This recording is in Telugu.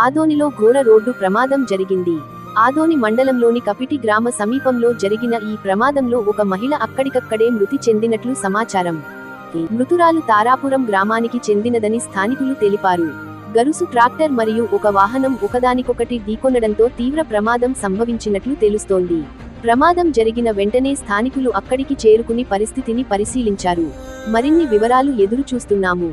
ఆదోనిలో ఘోర రోడ్డు ప్రమాదం జరిగింది. ఆదోని మండలంలోని కపిటి గ్రామ సమీపంలో జరిగిన ఈ ప్రమాదంలో ఒక మహిళ అక్కడికక్కడే మృతి చెందినట్లు సమాచారం. మృతురాలు తారాపురం గ్రామానికి చెందినదని స్థానికులు తెలిపారు. గరుసు ట్రాక్టర్ మరియు ఒక వాహనం ఒకదానికొకటి ఢీకొనడంతో తీవ్ర ప్రమాదం సంభవించినట్లు తెలుస్తోంది. ప్రమాదం జరిగిన వెంటనే స్థానికులు అక్కడికి చేరుకుని పరిస్థితిని పరిశీలించారు. మరిన్ని వివరాలు ఎదురు చూస్తున్నాము.